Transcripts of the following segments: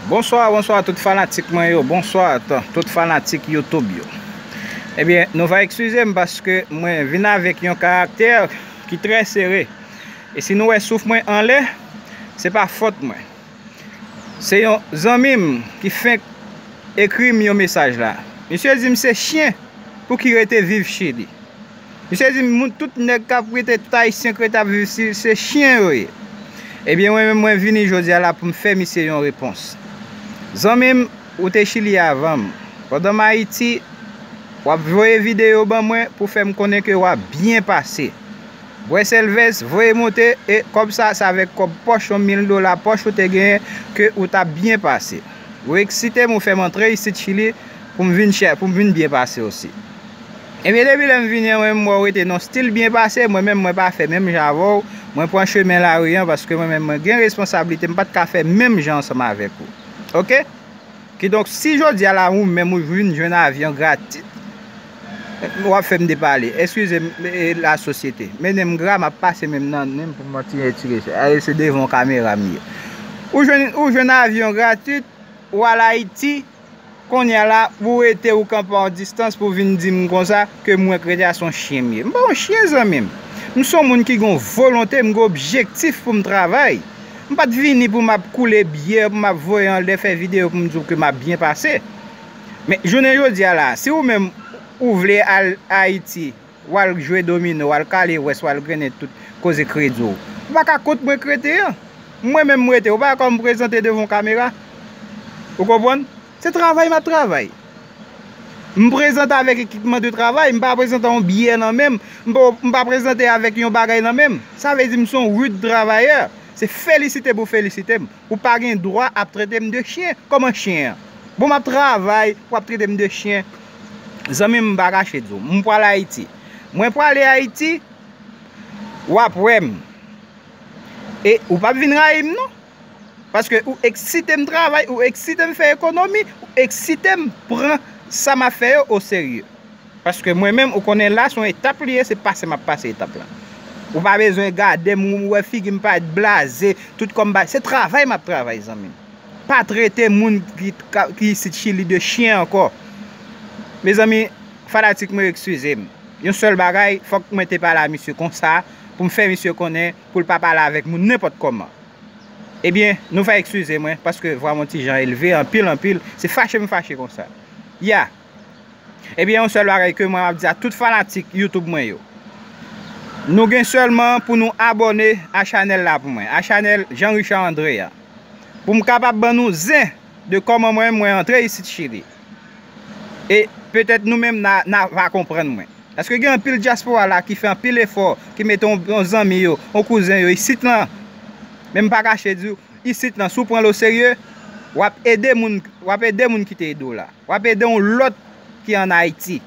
Bonsoir, bonsoir tout fanatik mwen yo. Bonsoir tout fanatik YouTube yo. Ebyen, nou va eksuse m paske mwen vin avèk yon karakter ki tre seré. E si nou wè souf mwen an lè, se pa fote mwen. Se yon zanmim ki fèk ekrim yon mesaj la. Monsye di m se chien pou ki rete viv chidi. Monsye di m tout nek kap rete tout haïtien krete ap viv si se chien yo ye. Ebyen, mwen vini jodi ala pou m fè misye yon repons. Zanmim ou te chili avam. Pendant ma Haïti, wap voye video ban mwen pou fè m konen ke wap bien pase. Voye selves, voye monte, et kom sa vek kop poch $1000 poch ou te gen ke ou ta bien pase. Ou eksite mou fè m entre isi chili pou m vin bien pase osi. E mi debi lem vini mwen mwen wete non stil bien pase, mwen mwen pa fè mèm javou, mwen pran chemen la riyan paske mwen mwen gen responsabilite, mwen pat ka fè mèm jan sama avek ou. Ok? Ki donk si jodi ala ou mèm ou jwen avyon gratis, wap fèm de pale. Excuse la sosyete. Menem gra ma pase mèm nan mèm pou mwen tire. Aye se devon kamera miye. Ou jwen avyon gratis, ou ala Haiti, kon ya la pou ete ou kampa an distance pou vin di m kon sa ke mwen krede a son chien miye. Mwen chien zan mèm. Mwen son moun ki gon volonté, mwen gon objektif pou m travay. M pat vini pou map koule biye, pou map voyan le fè video pou m djou ke map bien pase. Men, jounen jodi ala, si ou men ou vle al Haiti, wal jwe domino, wal kale wes, wal grene tout, koze kredzo. Waka kote mwen krete yan. Mwen men mwete, ou baka m prezante devon kamera. Ou kompon? Se travay map travay. M prezante avèk ekipman de travay, m pa prezante an biye nan men, m pa prezante avèk yon bagay nan men. Sa vezi m son rude travayeur. Se felicite pou felicite m. Ou pa gen droit ap trete m de chien, kom an chien. Bon m ap travay, ou ap trete m de chien. Zanmi m baka chedzo. M pou ala Haiti. Mwen pou ale Haiti, ou ap wem. E ou pa vin raim non? Paske ou eksite m travay, ou eksite m fè ekonomi, ou eksite m pran sa ma fè yo au serye. Paske mwen men ou konen la son etap liye, se pase ma pase etap la. Ou pa bezwen gade moun wè figi m pa et blaze, tout kom ba. Se travay map travay zanmi. Pa trete moun ki sit chili de chien anko. Me zanmi, fanatik mwen eksuse m. Yon sol bagay, fok mwen te pala a misye kon sa, pou m fè misye konen, pou l pa pala avèk moun nepot koman. Ebyen, nou fa eksuse mwen, paske vwa moun ti jan elve, an pil, se fache m fache kon sa. Ya. Ebyen, yon sol bagay ke mwen ap di a tout fanatik YouTube mwen yo. Nou gen seulement pou nou abone a chanel la pou mwen. A chanel Jean-Richard Andrea. Pou m kapap ban nou zin de koman mwen entre isi chili. E petet nou menm na va kompren mwen. Aske gen an pil diaspora la ki fe an pil efor, ki meton zanmi yo, an kouzen yo, isit nan, menm pa kache di yo, isit nan, sou pran lo serye, wap ede moun ki te edo la. Wap ede moun lot ki an Haiti.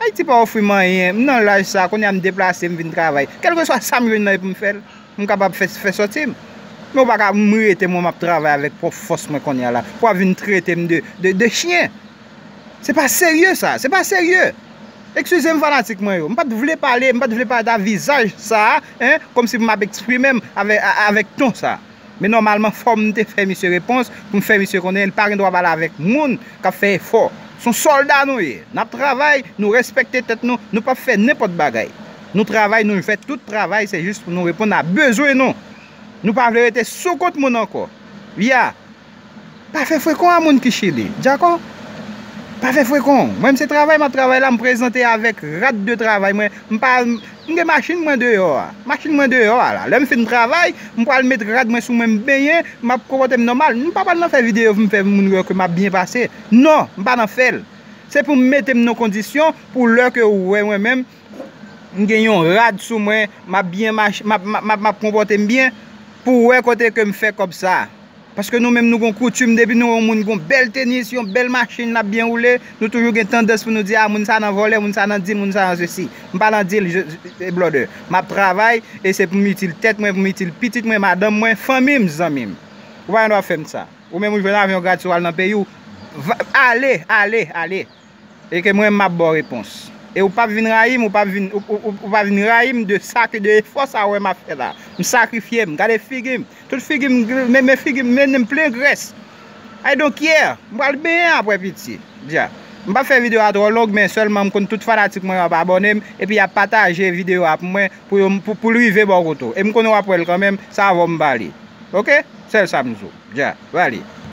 Haiti pa ofri man yen, nan laj sa, kon ya m deplase m vin travay. Kelke so sa m yon nan pou m fel, m kapab fè sotim. M wak ap m rete m ap travay avèk pou fos m kon ya la. Pou a vin trete m de chien. Se pa serye sa, se pa serye. Eksuse m fanatik mwen yo. M pat vle pale, m pat vle pale da vizaj sa, kom si m ap eksprime m avèk ton sa. Men normalman fò m te fè misye repons, pou m fè misye konen, l parin dwa bala avèk moun ka fè efor. Son soldat nou ye. Nap travay, nou respekte tet nou, nou pa fè nepot bagay. Nou travay, nou fè tout travay, se just pou nou repon na bezwe nou. Nou pa vle rete sokot moun anko. Ya, pa fè frekon a moun ki chili. Djako? Pa fè frekon. Mwen se travay, ma travay la m prezante avèk rat de travay. Mwen gen machin mwen deyo a. Machin mwen deyo a la. Lè m fin travay, m pral met rat mwen sou mwen benyen, m ap kovote m normal. M pa pal nan fè video m fè moun yo ke m ap bien pase. Non, m pa nan fèl. Se pou m mette m nou kondisyon, pou lè ke wè mwen mèm, m gen yon rat sou mwen, m ap kovote m bien, pou wè kote ke m fè kom sa. Paske nou menm nou gon koutume depi nou moun gon bel tenis, yon bel machin la bien roule, nou toujou gen tendes pou nou di moun sa nan vole, moun sa nan dil, moun sa nan ceci. Mpa nan dil, blode. Map travay, e se pou mitil tet mwen, pou mitil pitit mwen, madame mwen, famim, zanmim. Ou va yon do fèm sa. Ou menm ou jwen avyon gratis wal nan peyi ou, ale. E ke mwen map bo repons. E ou pa vin raim, ou pa vin raim de sak de efos a wè ma fè la. M sakrifye m, gade figim. Tout figim, men figim men m plen gres. I don't care. M'pral bien après piti. Dia. M'pa faire vidéo à trop long mais seulement m'kon tout fanatique moi va abonner et puis a partager vidéo pour moi pour lui vivre bon côté. Et m'kon après quand même ça va m'baler. OK? C'est ça m'zo. Dia. Allez.